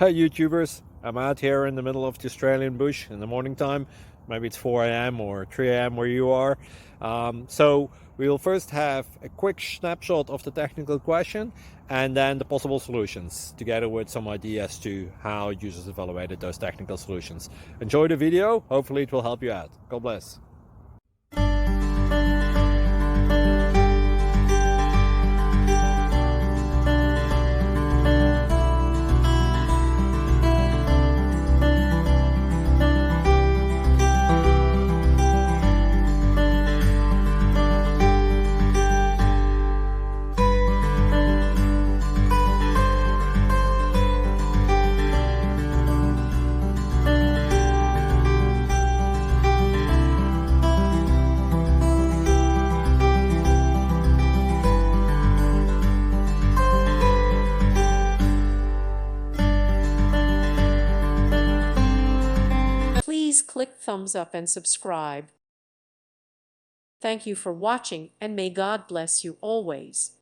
Hey YouTubers, I'm out here in the middle of the Australian bush in the morning time. Maybe it's 4 a.m. or 3 a.m. where you are. So we'll first have a quick snapshot of the technical question and then the possible solutions, together with some ideas to how users evaluated those technical solutions. Enjoy the video, hopefully it will help you out. God bless. Please click thumbs up and subscribe. Thank you for watching, and may God bless you always.